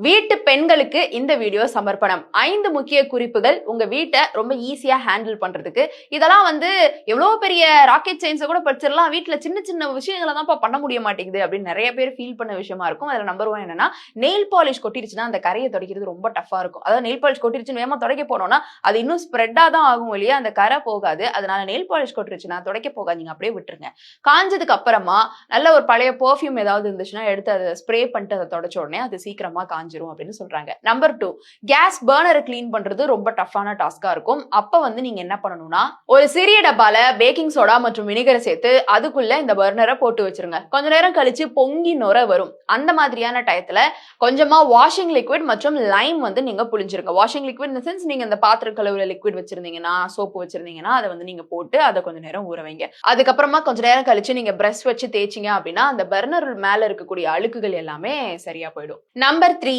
வீட்டு பெண்களுக்கு இந்த வீடியோ சமர்ப்பணம். 5 முக்கிய குறிப்புகள் உங்க வீட்டை ரொம்ப ஈஸியா ஹேண்டில் பண்றதுக்கு. இதெல்லாம் எவ்வளவு பெரிய ராக்கெட் சயின்ஸை கூட படிச்சிடலாம், வீட்டுல சின்ன சின்ன விஷயங்களை தான் பண்ண முடிய மாட்டேங்குது அப்படின்னு நிறைய பேர் ஃபீல் பண்ண விஷயமா இருக்கும். அதுல நம்பர் 1 என்னன்னா, நெயில் பாலிஷ் கொட்டிருச்சுன்னா அந்த கரையை துடைக்கிறது ரொம்ப டஃபா இருக்கும். அதாவது நெயில் பாலிஷ் கொட்டிருச்சுன்னு வேகமா துடைக்க போனோம்னா அது இன்னும் ஸ்ப்ரெட்டா தான் ஆகும் இல்லையா, அந்த கரை போகாது. அதனால நெயில் பாலிஷ் கொட்டிருச்சுன்னா துடைக்க போகாதீங்க, அப்படியே விட்டுருங்க. காஞ்சதுக்கு அப்புறமா நல்ல ஒரு பழைய பெர்ஃப்யூம் ஏதாவது இருந்துச்சுன்னா எடுத்து அதை ஸ்ப்ரே பண்ணிட்டு அதை தொடச்ச உடனே அது சீக்கிரமா காஞ்சிரும் அப்படின்னு சொல்றாங்க. நம்பர் 2, கேஸ் பர்னரை கிளீன் பண்றது ரொம்ப டஃப்பான டாஸ்கா இருக்கும். அப்ப நீங்க என்ன பண்ணணும்னா, ஒரு சிறிய டப்பால பேக்கிங் சோடா மற்றும் வினிகரை சேர்த்து அதுக்குள்ள இந்த பர்னரை போட்டு வச்சிருங்க. கொஞ்ச நேரம் கழிச்சு பொங்கி நுர வரும். அந்த மாதிரியான டயத்துல கொஞ்சமா வாஷிங் லிக்விட் மற்றும் லைம் நீங்க புளிஞ்சிருங்க. வாஷிங் லிக்விட் இன் சென்ஸ், நீங்க இந்த பாத்திரம் கழுவுற லிக்விட் வச்சிருந்தீங்கன்னா, சோப்பு வச்சிருந்தீங்கன்னா அதை நீங்க போட்டு அதை கொஞ்ச நேரம் ஊற வைங்க. அதுக்கப்புறமா கொஞ்ச நேரம் கழிச்சு நீங்க பிரஷ் வச்சு தேய்ச்சிங்க அப்படின்னா அந்த பர்னர் மேல இருக்கக்கூடிய அழுக்குகள் எல்லாமே சரியா போயிடும். நம்பர் 3,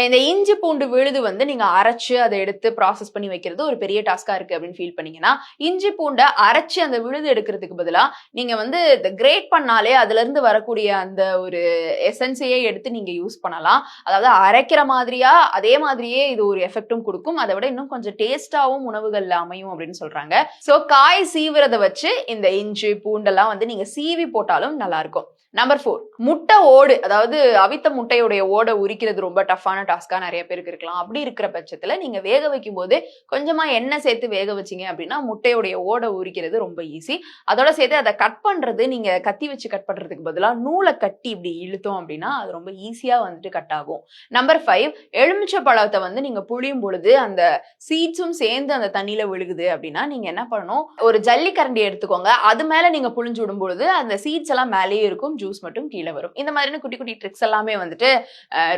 இந்த இஞ்சி பூண்டு விழுது நீங்க அரைச்சு அதை எடுத்து ப்ராசஸ் பண்ணி வைக்கிறது ஒரு பெரிய டாஸ்கா இருக்கு அப்படின்னு ஃபீல் பண்ணீங்கன்னா, இஞ்சி பூண்டை அரைச்சு அந்த விழுது எடுக்கிறதுக்கு பதிலா நீங்க இந்த கிரேட் பண்ணாலே அதுல இருந்து வரக்கூடிய அந்த ஒரு எசன்ஸையே எடுத்து நீங்க யூஸ் பண்ணலாம். அதாவது அரைக்கிற மாதிரியா அதே மாதிரியே இது ஒரு எஃபெக்டும் கொடுக்கும். அதை விட இன்னும் கொஞ்சம் டேஸ்டாவும் உணவுகள்ல அமையும் அப்படின்னு சொல்றாங்க. சோ காய் சீவுறதை வச்சு இந்த இஞ்சி பூண்டெல்லாம் நீங்க சீவி போட்டாலும் நல்லா இருக்கும். நம்பர் 4, முட்டை ஓடு, அதாவது அவித்த முட்டையுடைய ஓடை உரிக்கிறது ரொம்ப டஃப்பான டாஸ்கா நிறைய பேருக்கு இருக்கலாம். அப்படி இருக்கிற பட்சத்துல நீங்க வேக வைக்கும் போது கொஞ்சமா எண்ணெய் சேர்த்து வேக வச்சீங்க அப்படின்னா முட்டையுடைய ஓடை உரிக்கிறது ரொம்ப ஈஸி. அதோட சேர்த்து அதை கட் பண்றது, நீங்க கத்தி வச்சு கட் பண்றதுக்கு பதிலா நூலை கட்டி இப்படி இழுத்தோம் அப்படின்னா அது ரொம்ப ஈஸியா கட் ஆகும். நம்பர் 5, எலுமிச்சை பழத்தை நீங்க புளியும் பொழுது அந்த சீட்ஸும் சேர்ந்து அந்த தண்ணியில விழுகுது அப்படின்னா நீங்க என்ன பண்ணணும், ஒரு ஜல்லிக்கரண்டி எடுத்துக்கோங்க. அது மேல நீங்க புளிஞ்சு விடும் பொழுது அந்த சீட்ஸ் எல்லாம் மேலேயே இருக்கும், ஜூஸ் மட்டும் கீழே வரும். இந்த மாதிரியான குட்டி குட்டி ட்ரிக்ஸ் எல்லாமே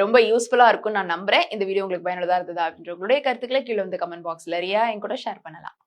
ரொம்ப யூஸ்ஃபுல்லா இருக்கும் நான் நம்புறேன். இந்த வீடியோ உங்களுக்கு பயனுள்ளதா இருந்ததா அப்படின்ற உங்களுடைய கருத்துக்களை கீழே கமெண்ட் பாக்ஸ்ல என் கூட ஷேர் பண்ணலாம்.